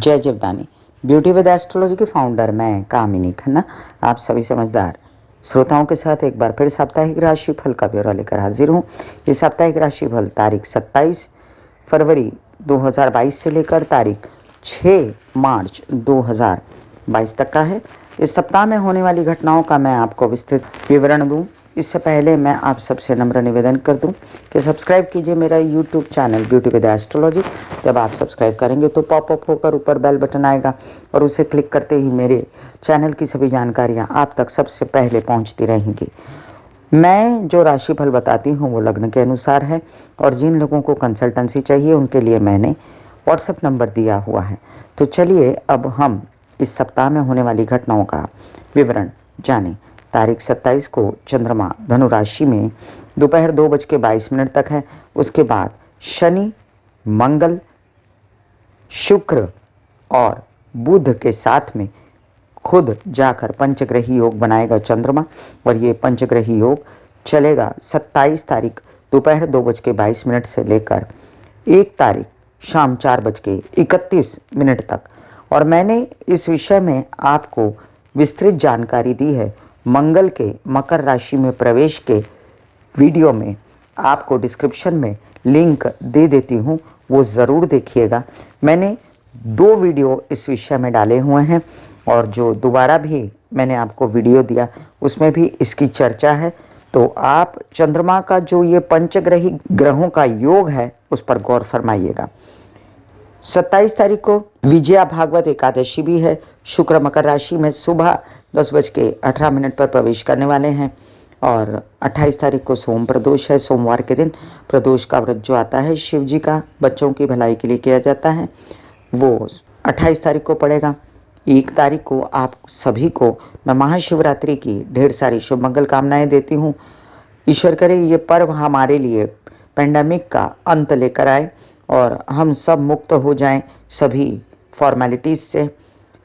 जय Jivdani. Beauty with astrology के founder मैं कामिनी खन्ना आप सभी समझदार श्रोताओं के साथ एक बार फिर साप्ताहिक राशि फल का ब्यौरा लेकर हाजिर हूँ। ये साप्ताहिक राशि फल तारीख 27 फरवरी 2022 से लेकर तारीख 6 मार्च 2022 तक का है। इस सप्ताह में होने वाली घटनाओं का मैं आपको विस्तृत विवरण दूं। इससे पहले मैं आप सबसे नम्र निवेदन कर दूं कि सब्सक्राइब कीजिए मेरा YouTube channel beauty with astrology. जब आप सब्सक्राइब करेंगे तो पॉपअप होकर ऊपर बेल बटन आएगा और उसे क्लिक करते ही मेरे चैनल की सभी जानकारियां आप तक सबसे पहले पहुंचती रहेंगी। मैं जो राशिफल बताती हूँ वो लग्न के अनुसार है और जिन लोगों को कंसल्टेंसी चाहिए उनके लिए मैंने व्हाट्सएप नंबर दिया हुआ है। तो चलिए अब हम इस सप्ताह में होने वाली घटनाओं का विवरण जानें। तारीख 27 को चंद्रमा धनु राशि में दोपहर 2:22 तक है। उसके बाद शनि, मंगल, शुक्र और बुध के साथ में खुद जाकर पंचग्रही योग बनाएगा चंद्रमा और ये पंचग्रही योग चलेगा 27 तारीख दोपहर 2:22 से लेकर 1 तारीख शाम 4:31 तक। और मैंने इस विषय में आपको विस्तृत जानकारी दी है मंगल के मकर राशि में प्रवेश के वीडियो में। आपको डिस्क्रिप्शन में लिंक दे देती हूँ, वो ज़रूर देखिएगा। मैंने 2 वीडियो इस विषय में डाले हुए हैं और जो दोबारा भी मैंने आपको वीडियो दिया उसमें भी इसकी चर्चा है। तो आप चंद्रमा का जो ये पंचग्रही ग्रहों का योग है उस पर गौर फरमाइएगा। 27 तारीख को विजया भागवत एकादशी भी है। शुक्र मकर राशि में सुबह 10:18 पर प्रवेश करने वाले हैं और 28 तारीख को सोम प्रदोष है। सोमवार के दिन प्रदोष का व्रत जो आता है शिव जी का बच्चों की भलाई के लिए किया जाता है वो 28 तारीख को पड़ेगा। 1 तारीख को आप सभी को मैं महाशिवरात्रि की ढेर सारी शुभ मंगल कामनाएं देती हूँ। ईश्वर करे ये पर्व हमारे लिए पेंडेमिक का अंत लेकर आए और हम सब मुक्त हो जाएं सभी फॉर्मेलिटीज़ से।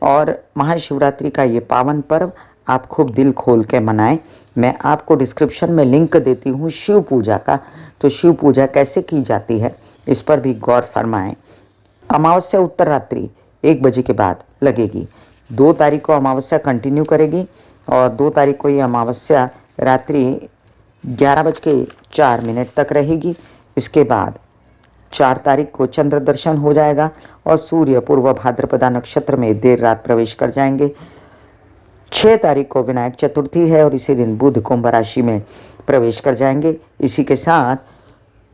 और महाशिवरात्रि का ये पावन पर्व आप खूब दिल खोल के मनाएं। मैं आपको डिस्क्रिप्शन में लिंक देती हूँ शिव पूजा का, तो शिव पूजा कैसे की जाती है इस पर भी गौर फरमाएं। अमावस्या उत्तर रात्रि 1 बजे के बाद लगेगी। 2 तारीख को अमावस्या कंटिन्यू करेगी और 2 तारीख को ये अमावस्या रात्रि 11:04 तक रहेगी। इसके बाद 4 तारीख को चंद्र दर्शन हो जाएगा और सूर्य पूर्व भाद्रपदा नक्षत्र में देर रात प्रवेश कर जाएंगे। 6 तारीख को विनायक चतुर्थी है और इसी दिन बुध कुंभ राशि में प्रवेश कर जाएंगे। इसी के साथ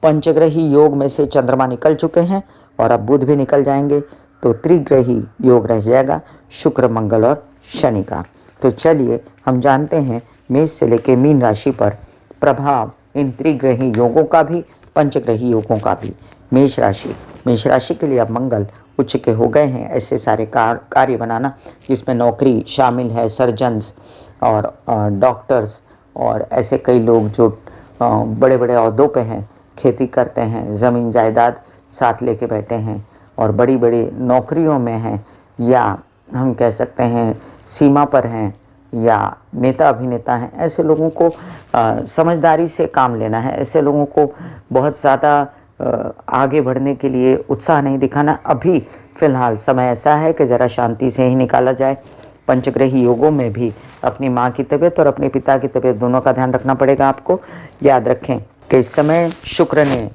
पंचग्रही योग में से चंद्रमा निकल चुके हैं और अब बुध भी निकल जाएंगे, तो त्रिग्रही योग रह जाएगा शुक्र मंगल और शनि का। तो चलिए हम जानते हैं मेष से लेकर मीन राशि पर प्रभाव इन त्रिग्रही योगों का भी पंचग्रही योगों का भी। मेष राशि के लिए अब मंगल उच्च के हो गए हैं। ऐसे सारे कार्य बनाना जिसमें नौकरी शामिल है, सर्जन्स और डॉक्टर्स और ऐसे कई लोग जो बड़े बड़े ओहदों पे हैं, खेती करते हैं, ज़मीन जायदाद साथ लेके बैठे हैं और बड़ी बड़ी नौकरियों में हैं या हम कह सकते हैं सीमा पर हैं या नेता अभिनेता हैं। ऐसे लोगों को समझदारी से काम लेना है। ऐसे लोगों को बहुत ज़्यादा आगे बढ़ने के लिए उत्साह नहीं दिखाना। अभी फ़िलहाल समय ऐसा है कि ज़रा शांति से ही निकाला जाए। पंचग्रही योगों में भी अपनी माँ की तबीयत और अपने पिता की तबीयत दोनों का ध्यान रखना पड़ेगा। आपको याद रखें कि इस समय शुक्र ने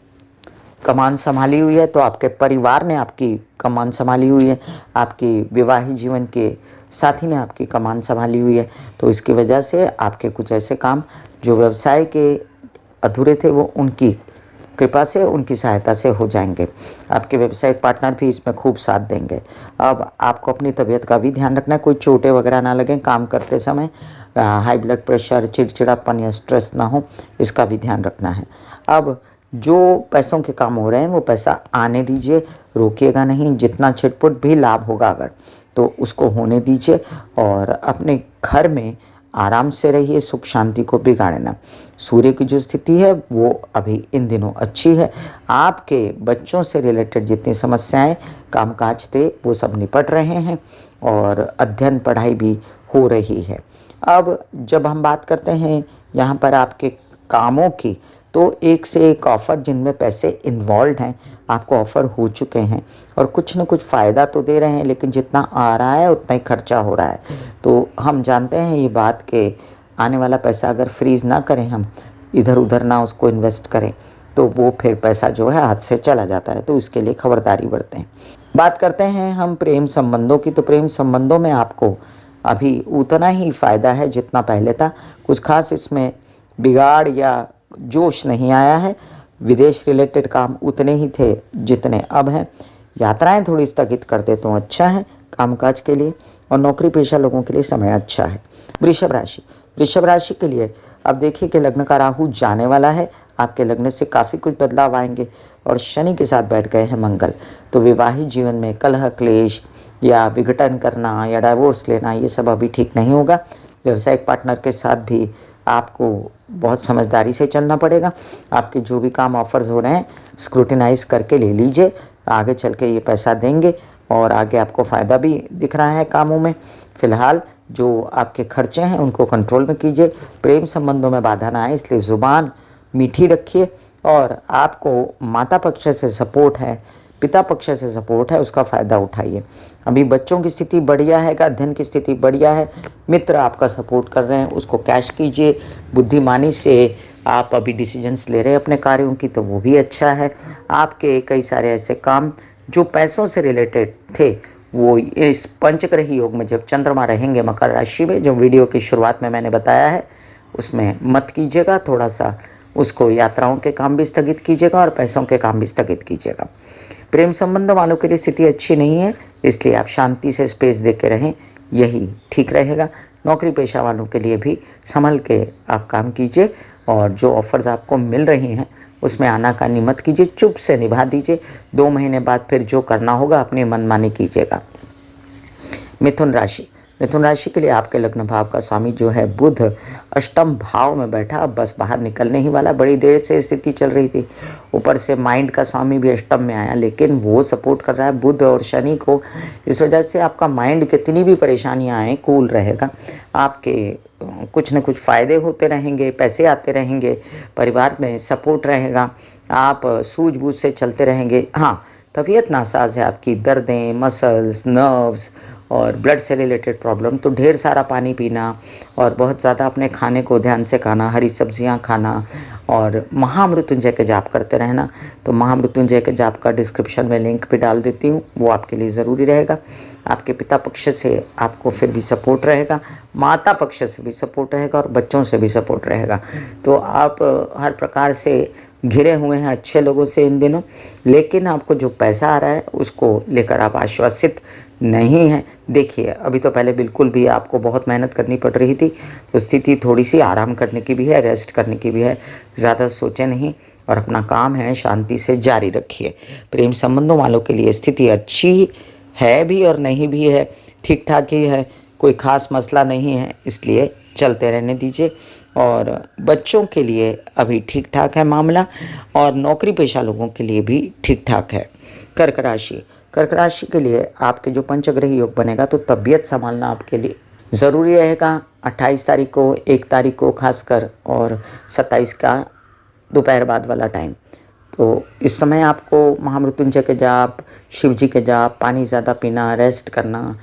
कमान संभाली हुई है, तो आपके परिवार ने आपकी कमान संभाली हुई है, आपकी विवाहित जीवन के साथी ने आपकी कमान संभाली हुई है। तो इसकी वजह से आपके कुछ ऐसे काम जो व्यवसाय के अधूरे थे वो उनकी कृपा से, उनकी सहायता से हो जाएंगे। आपके व्यावसायिक पार्टनर भी इसमें खूब साथ देंगे। अब आपको अपनी तबीयत का भी ध्यान रखना है, कोई चोटें वगैरह ना लगें काम करते समय, हाई ब्लड प्रेशर, चिड़चिड़ापन या स्ट्रेस ना हो, इसका भी ध्यान रखना है। अब जो पैसों के काम हो रहे हैं वो पैसा आने दीजिए, रोकिएगा नहीं। जितना छिटपुट भी लाभ होगा अगर तो उसको होने दीजिए और अपने घर में आराम से रहिए, सुख शांति को बिगाड़ना। सूर्य की जो स्थिति है वो अभी इन दिनों अच्छी है। आपके बच्चों से रिलेटेड जितनी समस्याएं कामकाज थे वो सब निपट रहे हैं और अध्ययन पढ़ाई भी हो रही है। अब जब हम बात करते हैं यहाँ पर आपके कामों की, तो एक से एक ऑफ़र जिनमें पैसे इन्वॉल्व हैं आपको ऑफ़र हो चुके हैं और कुछ न कुछ फ़ायदा तो दे रहे हैं, लेकिन जितना आ रहा है उतना ही खर्चा हो रहा है। तो हम जानते हैं ये बात कि आने वाला पैसा अगर फ्रीज़ ना करें, हम इधर उधर ना उसको इन्वेस्ट करें, तो वो फिर पैसा जो है हाथ से चला जाता है। तो इसके लिए खबरदारी बरतें। बात करते हैं हम प्रेम संबंधों की। तो प्रेम संबंधों में आपको अभी उतना ही फ़ायदा है जितना पहले था। कुछ खास इसमें बिगाड़ या जोश नहीं आया है। विदेश रिलेटेड काम उतने ही थे जितने अब हैं। यात्राएं थोड़ी स्थगित कर दे तो अच्छा है कामकाज के लिए, और नौकरी पेशा लोगों के लिए समय अच्छा है। वृषभ राशि, वृषभ राशि के लिए अब देखिए कि लग्न का राहु जाने वाला है। आपके लग्न से काफ़ी कुछ बदलाव आएंगे और शनि के साथ बैठ गए हैं मंगल। तो वैवाहिक जीवन में कलह क्लेश या विघटन करना या डाइवोर्स लेना, ये सब अभी ठीक नहीं होगा। व्यावसायिक पार्टनर के साथ भी आपको बहुत समझदारी से चलना पड़ेगा। आपके जो भी काम ऑफर्स हो रहे हैं स्क्रूटिनाइज करके ले लीजिए, आगे चल के ये पैसा देंगे और आगे आपको फ़ायदा भी दिख रहा है कामों में। फ़िलहाल जो आपके खर्चे हैं उनको कंट्रोल में कीजिए। प्रेम संबंधों में बाधा ना आए इसलिए ज़ुबान मीठी रखिए। और आपको माता पक्ष से सपोर्ट है, पिता पक्ष से सपोर्ट है, उसका फ़ायदा उठाइए। अभी बच्चों की स्थिति बढ़िया है, अध्ययन की स्थिति बढ़िया है, मित्र आपका सपोर्ट कर रहे हैं, उसको कैश कीजिए। बुद्धिमानी से आप अभी डिसीजंस ले रहे हैं अपने कार्यों की, तो वो भी अच्छा है। आपके कई सारे ऐसे काम जो पैसों से रिलेटेड थे, वो इस पंचग्रही योग में जब चंद्रमा रहेंगे मकर राशि में, जो वीडियो की शुरुआत में मैंने बताया है, उसमें मत कीजिएगा। थोड़ा सा उसको यात्राओं के काम भी स्थगित कीजिएगा और पैसों के काम भी स्थगित कीजिएगा। प्रेम संबंध वालों के लिए स्थिति अच्छी नहीं है, इसलिए आप शांति से स्पेस दे के रहें, यही ठीक रहेगा। नौकरी पेशा वालों के लिए भी संभल के आप काम कीजिए और जो ऑफ़र्स आपको मिल रही हैं उसमें आनाकानी मत कीजिए, चुप से निभा दीजिए। 2 महीने बाद फिर जो करना होगा अपनी मनमानी कीजिएगा। मिथुन राशि, मिथुन राशि के लिए आपके लग्न भाव का स्वामी जो है बुध अष्टम भाव में बैठा, अब बस बाहर निकलने ही वाला। बड़ी देर से स्थिति चल रही थी, ऊपर से माइंड का स्वामी भी अष्टम में आया, लेकिन वो सपोर्ट कर रहा है बुध और शनि को। इस वजह से आपका माइंड कितनी भी परेशानियां आए कूल रहेगा। आपके कुछ न कुछ फ़ायदे होते रहेंगे, पैसे आते रहेंगे, परिवार में सपोर्ट रहेगा, आप सूझबूझ से चलते रहेंगे। हाँ, तबीयत नासाज है आपकी, दर्दें, मसल्स, नर्व्स और ब्लड से रिलेटेड प्रॉब्लम, तो ढेर सारा पानी पीना और बहुत ज़्यादा अपने खाने को ध्यान से खाना, हरी सब्जियां खाना और महामृत्युंजय के जाप करते रहना। तो महामृत्युंजय के जाप का डिस्क्रिप्शन में लिंक भी डाल देती हूँ, वो आपके लिए ज़रूरी रहेगा। आपके पिता पक्ष से आपको फिर भी सपोर्ट रहेगा, माता पक्ष से भी सपोर्ट रहेगा और बच्चों से भी सपोर्ट रहेगा। तो आप हर प्रकार से घिरे हुए हैं अच्छे लोगों से इन दिनों, लेकिन आपको जो पैसा आ रहा है उसको लेकर आप आश्वासित नहीं हैं। देखिए, अभी तो पहले बिल्कुल भी आपको बहुत मेहनत करनी पड़ रही थी, तो स्थिति थोड़ी सी आराम करने की भी है, रेस्ट करने की भी है। ज़्यादा सोचें नहीं और अपना काम है शांति से जारी रखिए। प्रेम संबंधों वालों के लिए स्थिति अच्छी है भी और नहीं भी है, ठीक ठाक ही है, कोई ख़ास मसला नहीं है, इसलिए चलते रहने दीजिए। और बच्चों के लिए अभी ठीक ठाक है मामला, और नौकरी पेशा लोगों के लिए भी ठीक ठाक है। कर्क राशि, कर्क राशि के लिए आपके जो पंचग्रही योग बनेगा, तो तबीयत संभालना आपके लिए ज़रूरी रहेगा। 28 तारीख को, 1 तारीख को खासकर, और 27 का दोपहर बाद वाला टाइम। तो इस समय आपको महामृत्युंजय के जाप, शिव जी के जाप, पानी ज़्यादा पीना, रेस्ट करना,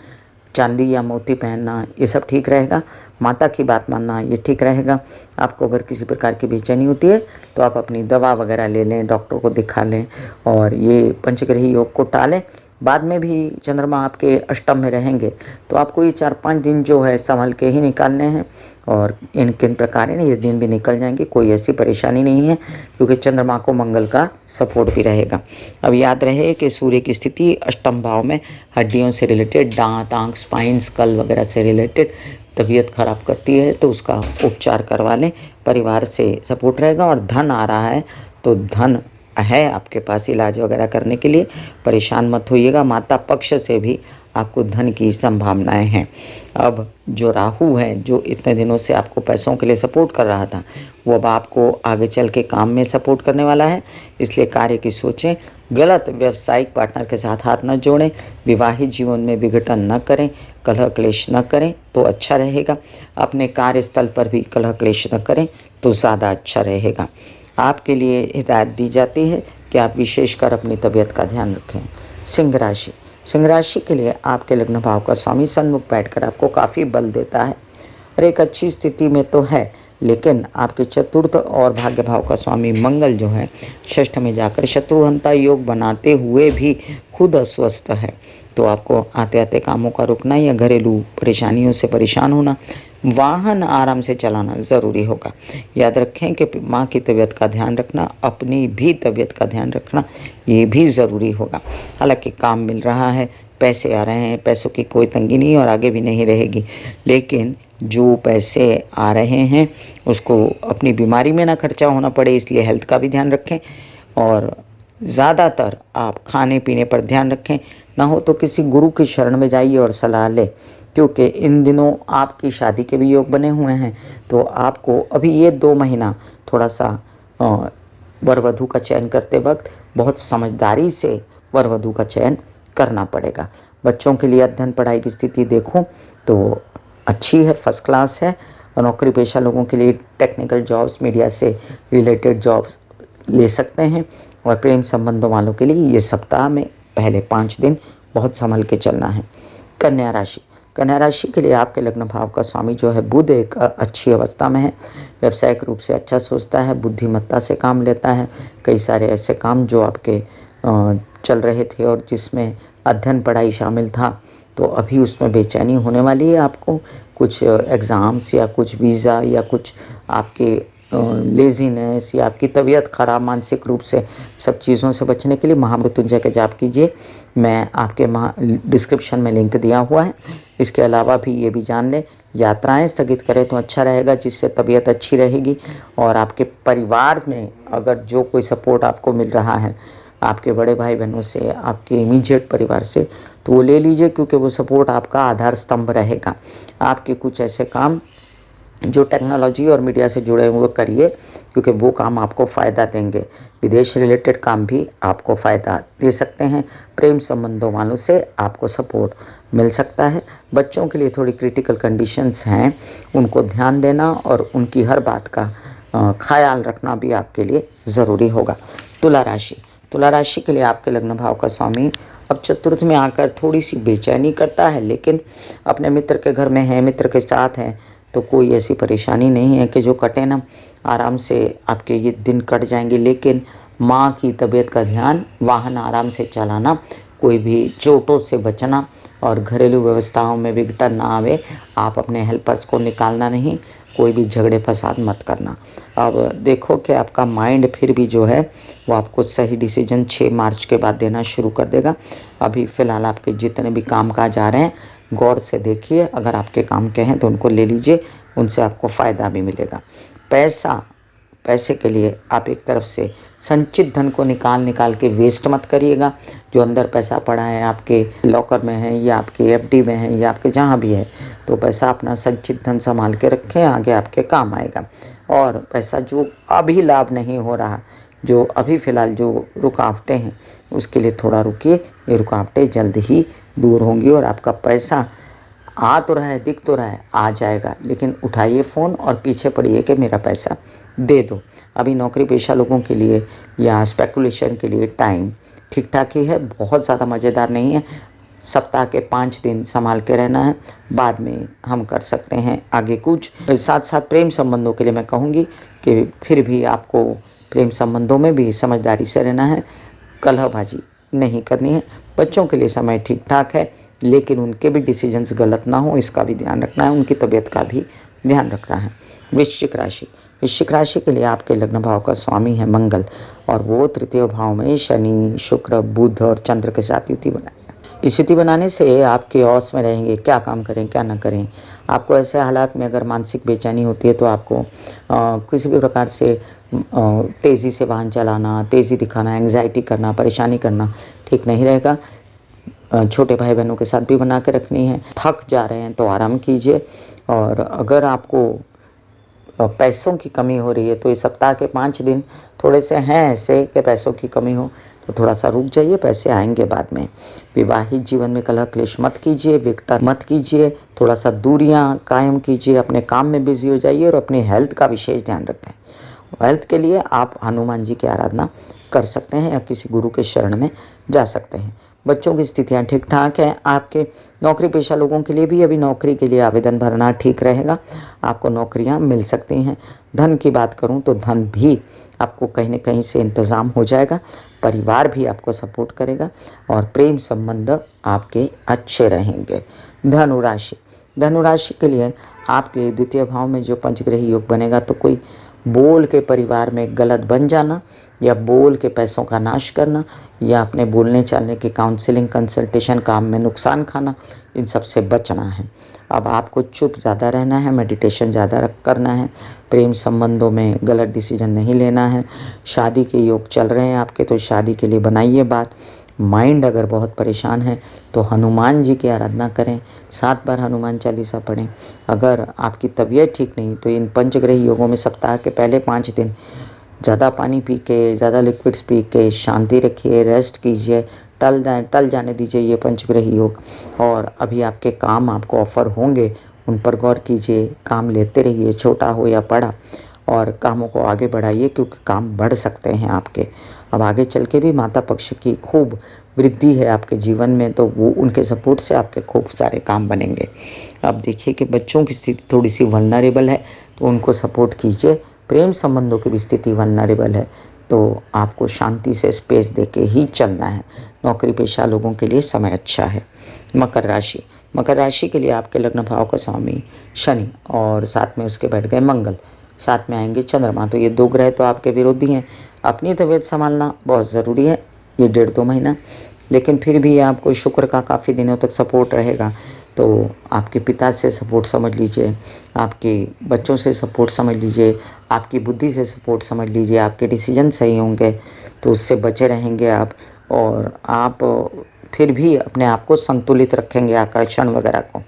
चांदी या मोती पहनना, ये सब ठीक रहेगा। माता की बात मानना, ये ठीक रहेगा। आपको अगर किसी प्रकार की बेचैनी होती है तो आप अपनी दवा वगैरह ले लें, डॉक्टर को दिखा लें और ये पंचग्रही योग को टालें। बाद में भी चंद्रमा आपके अष्टम में रहेंगे, तो आपको ये 4-5 दिन जो है संभल के ही निकालने हैं, और इन किन प्रकार ये दिन भी निकल जाएंगे, कोई ऐसी परेशानी नहीं है, क्योंकि चंद्रमा को मंगल का सपोर्ट भी रहेगा। अब याद रहे कि सूर्य की स्थिति अष्टम भाव में हड्डियों से रिलेटेड, दांत, आँख, स्पाइन, स्कल वगैरह से रिलेटेड तबीयत खराब करती है, तो उसका उपचार करवा लें। परिवार से सपोर्ट रहेगा और धन आ रहा है, तो धन है आपके पास इलाज वगैरह करने के लिए, परेशान मत होइएगा। माता पक्ष से भी आपको धन की संभावनाएं हैं। अब जो राहु है, जो इतने दिनों से आपको पैसों के लिए सपोर्ट कर रहा था, वो अब आपको आगे चल के काम में सपोर्ट करने वाला है, इसलिए कार्य की सोचें। गलत व्यावसायिक पार्टनर के साथ हाथ न जोड़ें, विवाहित जीवन में विघटन न करें, कलह क्लेश न करें तो अच्छा रहेगा। अपने कार्यस्थल पर भी कलह क्लेश न करें तो ज़्यादा अच्छा रहेगा। आपके लिए हिदायत दी जाती है कि आप विशेषकर अपनी तबीयत का ध्यान रखें। सिंह राशि, सिंह राशि के लिए आपके लग्न भाव का स्वामी सन्मुख बैठकर आपको काफ़ी बल देता है और एक अच्छी स्थिति में तो है, लेकिन आपके चतुर्थ और भाग्य भाव का स्वामी मंगल जो है षष्ठ में जाकर शत्रुहंता योग बनाते हुए भी खुद अस्वस्थ है। तो आपको आते आते कामों का रुकना या घरेलू परेशानियों से परेशान होना, वाहन आराम से चलाना ज़रूरी होगा। याद रखें कि माँ की तबीयत का ध्यान रखना, अपनी भी तबीयत का ध्यान रखना ये भी ज़रूरी होगा। हालांकि काम मिल रहा है, पैसे आ रहे हैं, पैसों की कोई तंगी नहीं और आगे भी नहीं रहेगी, लेकिन जो पैसे आ रहे हैं उसको अपनी बीमारी में ना खर्चा होना पड़े, इसलिए हेल्थ का भी ध्यान रखें और ज़्यादातर आप खाने पीने पर ध्यान रखें। ना हो तो किसी गुरु की शरण में जाइए और सलाह लें, क्योंकि इन दिनों आपकी शादी के भी योग बने हुए हैं। तो आपको अभी ये 2 महीना थोड़ा सा वर वधू का चयन करते वक्त बहुत समझदारी से वर वधू का चयन करना पड़ेगा। बच्चों के लिए अध्ययन पढ़ाई की स्थिति देखूं तो अच्छी है, फर्स्ट क्लास है। और नौकरी पेशा लोगों के लिए टेक्निकल जॉब्स, मीडिया से रिलेटेड जॉब्स ले सकते हैं। और प्रेम संबंधों वालों के लिए ये सप्ताह में पहले 5 दिन बहुत संभल के चलना है। कन्या राशि, कन्या राशि के लिए आपके लग्न भाव का स्वामी जो है बुध एक अच्छी अवस्था में है। व्यावसायिक रूप से अच्छा सोचता है, बुद्धिमत्ता से काम लेता है। कई सारे ऐसे काम जो आपके चल रहे थे और जिसमें अध्ययन पढ़ाई शामिल था, तो अभी उसमें बेचैनी होने वाली है। आपको कुछ एग्ज़ाम्स या कुछ वीज़ा या कुछ आपके लेज़ीनेस या आपकी तबीयत ख़राब मानसिक रूप से, सब चीज़ों से बचने के लिए महामृत्युंजय का जाप कीजिए। मैं आपके डिस्क्रिप्शन में लिंक दिया हुआ है। इसके अलावा भी ये भी जान लें, यात्राएं स्थगित करें तो अच्छा रहेगा, जिससे तबीयत अच्छी रहेगी। और आपके परिवार में अगर जो कोई सपोर्ट आपको मिल रहा है आपके बड़े भाई बहनों से, आपके इमीडिएट परिवार से, तो वो ले लीजिए, क्योंकि वो सपोर्ट आपका आधार स्तंभ रहेगा। आपके कुछ ऐसे काम जो टेक्नोलॉजी और मीडिया से जुड़े हुए करिए, क्योंकि वो काम आपको फ़ायदा देंगे। विदेश रिलेटेड काम भी आपको फ़ायदा दे सकते हैं। प्रेम संबंधों वालों से आपको सपोर्ट मिल सकता है। बच्चों के लिए थोड़ी क्रिटिकल कंडीशंस हैं, उनको ध्यान देना और उनकी हर बात का ख्याल रखना भी आपके लिए ज़रूरी होगा। तुला राशि, तुला राशि के लिए आपके लग्न भाव का स्वामी अब चतुर्थ में आकर थोड़ी सी बेचैनी करता है, लेकिन अपने मित्र के घर में है, मित्र के साथ है, तो कोई ऐसी परेशानी नहीं है कि जो कटे ना। आराम से आपके ये दिन कट जाएंगे। लेकिन माँ की तबीयत का ध्यान, वाहन आराम से चलाना, कोई भी चोटों से बचना और घरेलू व्यवस्थाओं में विघटन ना आवे। आप अपने हेल्पर्स को निकालना नहीं, कोई भी झगड़े फसाद मत करना। अब देखो कि आपका माइंड फिर भी जो है वो आपको सही डिसीजन 6 मार्च के बाद देना शुरू कर देगा। अभी फ़िलहाल आपके जितने भी काम काज आ रहे हैं गौर से देखिए, अगर आपके काम के हैं तो उनको ले लीजिए, उनसे आपको फ़ायदा भी मिलेगा। पैसे के लिए आप एक तरफ से संचित धन को निकाल के वेस्ट मत करिएगा। जो अंदर पैसा पड़ा है, आपके लॉकर में है या आपके एफडी में है या आपके जहाँ भी है, तो पैसा अपना संचित धन संभाल के रखें, आगे आपके काम आएगा। और पैसा जो अभी लाभ नहीं हो रहा, जो अभी फ़िलहाल जो रुकावटें हैं, उसके लिए थोड़ा रुकिए। ये रुकावटें जल्द ही दूर होंगी और आपका पैसा आ तो रहा है, दिख तो रहा है, आ जाएगा। लेकिन उठाइए फ़ोन और पीछे पड़िए कि मेरा पैसा दे दो। अभी नौकरी पेशा लोगों के लिए या स्पेकुलेशन के लिए टाइम ठीक ठाक ही है, बहुत ज़्यादा मज़ेदार नहीं है। सप्ताह के 5 दिन संभाल के रहना है, बाद में हम कर सकते हैं आगे कुछ। साथ साथ प्रेम संबंधों के लिए मैं कहूँगी कि फिर भी आपको प्रेम संबंधों में भी समझदारी से रहना है, कलहबाजी नहीं करनी है। बच्चों के लिए समय ठीक ठाक है, लेकिन उनके भी डिसीजंस गलत ना हो, इसका भी ध्यान रखना है, उनकी तबीयत का भी ध्यान रखना है। वृश्चिक राशि, वृश्चिक राशि के लिए आपके लग्न भाव का स्वामी है मंगल, और वो तृतीय भाव में शनि, शुक्र, बुध और चंद्र के साथ युति बनाएगा। इस युति बनाने से आपके औस में रहेंगे, क्या काम करें क्या ना करें। आपको ऐसे हालात में अगर मानसिक बेचैनी होती है तो आपको किसी भी प्रकार से तेज़ी से वाहन चलाना, तेज़ी दिखाना, एंग्जाइटी करना, परेशानी करना ठीक नहीं रहेगा। छोटे भाई बहनों के साथ भी बना के रखनी है। थक जा रहे हैं तो आराम कीजिए। और अगर आपको पैसों की कमी हो रही है तो इस सप्ताह के 5 दिन थोड़े से हैं ऐसे कि पैसों की कमी हो तो थोड़ा सा रुक जाइए, पैसे आएंगे बाद में। विवाहित जीवन में कलह क्लेश मत कीजिए, विघटन मत कीजिए, थोड़ा सा दूरियां कायम कीजिए, अपने काम में बिजी हो जाइए और अपनी हेल्थ का विशेष ध्यान रखें। हेल्थ के लिए आप हनुमान जी की आराधना कर सकते हैं या किसी गुरु के शरण में जा सकते हैं। बच्चों की स्थितियाँ ठीक ठाक हैं। आपके नौकरी पेशा लोगों के लिए भी अभी नौकरी के लिए आवेदन भरना ठीक रहेगा, आपको नौकरियां मिल सकती हैं। धन की बात करूं तो धन भी आपको कहीं न कहीं से इंतज़ाम हो जाएगा, परिवार भी आपको सपोर्ट करेगा और प्रेम संबंध आपके अच्छे रहेंगे। धनुराशि, धनुराशि के लिए आपके द्वितीय भाव में जो पंचग्रही योग बनेगा, तो कोई बोल के परिवार में गलत बन जाना या बोल के पैसों का नाश करना या अपने बोलने चालने की काउंसलिंग कंसल्टेशन काम में नुकसान खाना, इन सब से बचना है। अब आपको चुप ज़्यादा रहना है, मेडिटेशन ज़्यादा करना है, प्रेम संबंधों में गलत डिसीजन नहीं लेना है। शादी के योग चल रहे हैं आपके, तो शादी के लिए बनाइए बात। माइंड अगर बहुत परेशान है तो हनुमान जी की आराधना करें, 7 बार हनुमान चालीसा पढ़ें। अगर आपकी तबीयत ठीक नहीं तो इन पंचग्रही योगों में सप्ताह के पहले 5 दिन ज़्यादा पानी पी के, ज़्यादा लिक्विड्स पी के शांति रखिए, रेस्ट कीजिए, टल जाने दीजिए ये पंचग्रही योग। और अभी आपके काम आपको ऑफ़र होंगे, उन पर गौर कीजिए, काम लेते रहिए, छोटा हो या बड़ा, और कामों को आगे बढ़ाइए क्योंकि काम बढ़ सकते हैं आपके। अब आगे चल के भी माता पक्ष की खूब वृद्धि है आपके जीवन में, तो वो उनके सपोर्ट से आपके खूब सारे काम बनेंगे। अब देखिए कि बच्चों की स्थिति थोड़ी सी वल्नरेबल है, तो उनको सपोर्ट कीजिए। प्रेम संबंधों की भी स्थिति वल्नरेबल है, तो आपको शांति से स्पेस दे के ही चलना है। नौकरी पेशा लोगों के लिए समय अच्छा है। मकर राशि, मकर राशि के लिए आपके लग्न भाव का स्वामी शनि और साथ में उसके बैठ गए मंगल, साथ में आएंगे चंद्रमा, तो ये 2 ग्रह तो आपके विरोधी हैं। अपनी तबीयत संभालना बहुत ज़रूरी है ये 1.5-2 महीना, लेकिन फिर भी आपको शुक्र का काफ़ी दिनों तक सपोर्ट रहेगा। तो आपके पिता से सपोर्ट समझ लीजिए, आपके बच्चों से सपोर्ट समझ लीजिए, आपकी बुद्धि से सपोर्ट समझ लीजिए, आपके डिसीजन सही होंगे तो उससे बचे रहेंगे आप, और आप फिर भी अपने आप को संतुलित रखेंगे आकर्षण वगैरह को।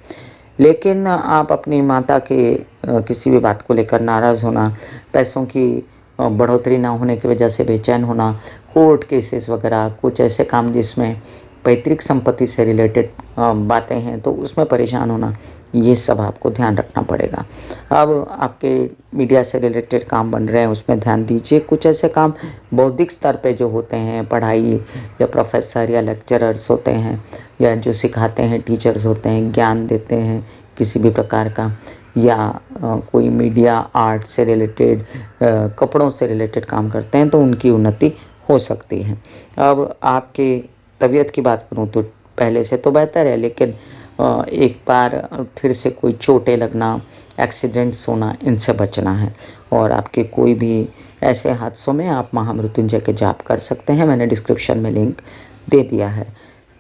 लेकिन आप अपनी माता के किसी भी बात को लेकर नाराज़ होना, पैसों की बढ़ोतरी ना होने की वजह से बेचैन होना, कोर्ट केसेस वगैरह, कुछ ऐसे काम जिसमें पैतृक संपत्ति से रिलेटेड बातें हैं तो उसमें परेशान होना, ये सब आपको ध्यान रखना पड़ेगा। अब आपके मीडिया से रिलेटेड काम बन रहे हैं, उसमें ध्यान दीजिए। कुछ ऐसे काम बौद्धिक स्तर पे जो होते हैं, पढ़ाई या प्रोफेसर या लेक्चरर्स होते हैं या जो सिखाते हैं, टीचर्स होते हैं, ज्ञान देते हैं किसी भी प्रकार का, या कोई मीडिया आर्ट से रिलेटेड, कपड़ों से रिलेटेड काम करते हैं, तो उनकी उन्नति हो सकती है। अब आपके तबीयत की बात करूं तो पहले से तो बेहतर है, लेकिन एक बार फिर से कोई चोटें लगना, एक्सीडेंट्स होना, इनसे बचना है। और आपके कोई भी ऐसे हादसों में आप महामृत्युंजय के जाप कर सकते हैं, मैंने डिस्क्रिप्शन में लिंक दे दिया है।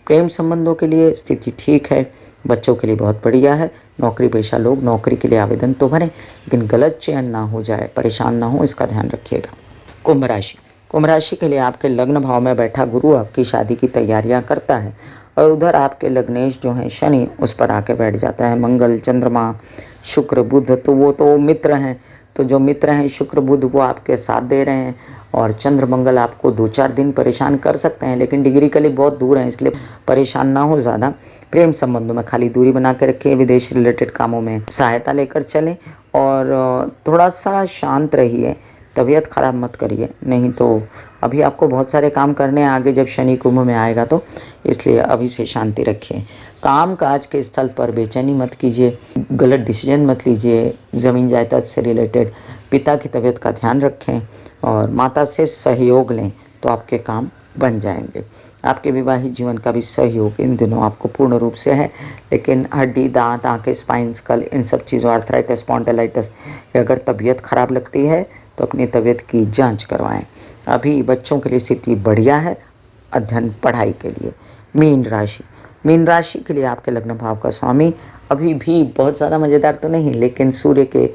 प्रेम संबंधों के लिए स्थिति ठीक है, बच्चों के लिए बहुत बढ़िया है। नौकरी पेशा लोग नौकरी के लिए आवेदन तो भरें, लेकिन गलत चयन ना हो जाए, परेशान ना हो, इसका ध्यान रखिएगा। कुंभ राशि, कुंभ राशि के लिए आपके लग्न भाव में बैठा गुरु आपकी शादी की तैयारियां करता है, और उधर आपके लग्नेश जो हैं शनि उस पर आके बैठ जाता है। मंगल, चंद्रमा, शुक्र, बुध, तो वो तो मित्र हैं, तो जो मित्र हैं शुक्र बुध वो आपके साथ दे रहे हैं, और चंद्र मंगल आपको 2-4 दिन परेशान कर सकते हैं, लेकिन डिग्रिकली बहुत दूर हैं, इसलिए परेशान ना हो ज़्यादा। प्रेम संबंधों में खाली दूरी बना के रखें, विदेश रिलेटेड कामों में सहायता लेकर चलें, और थोड़ा सा शांत रहिए, तबीयत ख़राब मत करिए, नहीं तो अभी आपको बहुत सारे काम करने हैं आगे जब शनि कुंभ में आएगा, तो इसलिए अभी से शांति रखिए। काम काज के स्थल पर बेचैनी मत कीजिए, गलत डिसीजन मत लीजिए, ज़मीन जायदाद से रिलेटेड पिता की तबीयत का ध्यान रखें, और माता से सहयोग लें तो आपके काम बन जाएंगे। आपके विवाहित जीवन का भी सहयोग इन दिनों आपको पूर्ण रूप से है, लेकिन हड्डी, दांत, आंखें, स्पाइन, स्कल, इन सब चीज़ों, आर्थराइटिस, स्पॉन्डिलाइटिस, अगर तबीयत ख़राब लगती है तो अपनी तबीयत की जांच करवाएं। अभी बच्चों के लिए स्थिति बढ़िया है, अध्ययन पढ़ाई के लिए। मीन राशि, मीन राशि के लिए आपके लग्न भाव का स्वामी अभी भी बहुत ज़्यादा मज़ेदार तो नहीं, लेकिन सूर्य के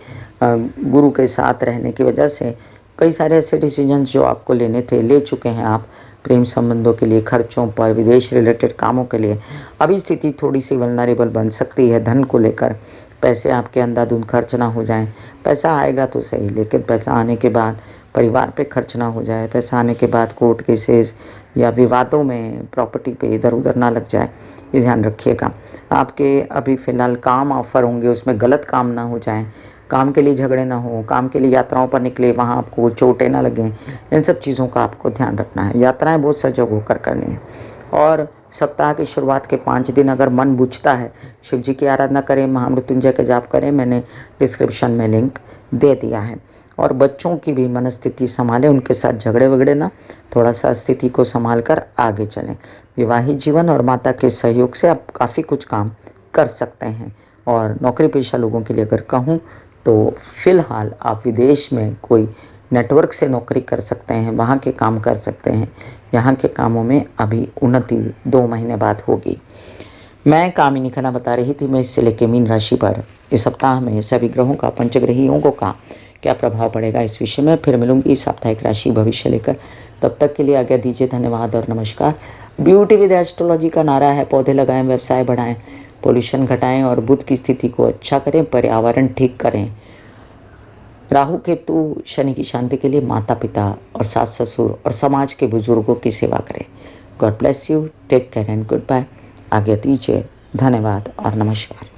गुरु के साथ रहने की वजह से कई सारे ऐसे डिसीजंस जो आपको लेने थे ले चुके हैं आप। प्रेम संबंधों के लिए, खर्चों पर, विदेश रिलेटेड कामों के लिए अभी स्थिति थोड़ी सी वल्नरेबल बन सकती है। धन को लेकर पैसे आपके अंधाधुंध खर्च ना हो जाएं, पैसा आएगा तो सही, लेकिन पैसा आने के बाद परिवार पे खर्च ना हो जाए, पैसा आने के बाद कोर्ट केसेस या विवादों में प्रॉपर्टी पे इधर उधर ना लग जाए, ये ध्यान रखिएगा। आपके अभी फ़िलहाल काम ऑफ़र होंगे, उसमें गलत काम ना हो जाए, काम के लिए झगड़े ना हो, काम के लिए यात्राओं पर निकले वहाँ आपको चोटें ना लगें, इन सब चीज़ों का आपको ध्यान रखना है। यात्राएं बहुत सजग होकर करनी है। और सप्ताह की शुरुआत के 5 दिन अगर मन बुझता है, शिव जी की आराधना करें, महामृत्युंजय का जाप करें, मैंने डिस्क्रिप्शन में लिंक दे दिया है। और बच्चों की भी मनस्थिति संभालें, उनके साथ झगड़े वगड़े ना, थोड़ा सा स्थिति को संभाल कर आगे चलें। विवाहित जीवन और माता के सहयोग से आप काफ़ी कुछ काम कर सकते हैं। और नौकरी पेशा लोगों के लिए अगर कहूँ तो फ़िलहाल आप विदेश में कोई नेटवर्क से नौकरी कर सकते हैं, वहाँ के काम कर सकते हैं। यहाँ के कामों में अभी उन्नति 2 महीने बाद होगी। मैं कामिनी खन्ना बता रही थी, मैं इससे लेके मीन राशि पर इस सप्ताह में सभी ग्रहों का, पंचग्रही योगों का क्या प्रभाव पड़ेगा इस विषय में फिर मिलूंगी इस साप्ताहिक राशि भविष्य लेकर। तब तक के लिए आज्ञा दीजिए। धन्यवाद और नमस्कार। ब्यूटी विद एस्ट्रोलॉजी का नारा है, पौधे लगाएं, व्यवसाय बढ़ाएं, पोल्यूशन घटाएं और बुध की स्थिति को अच्छा करें, पर्यावरण ठीक करें। राहु केतु शनि की शांति के लिए माता पिता और सास ससुर और समाज के बुजुर्गों की सेवा करें। God bless you, take care and goodbye. आज्ञा दीजिए। धन्यवाद और नमस्कार।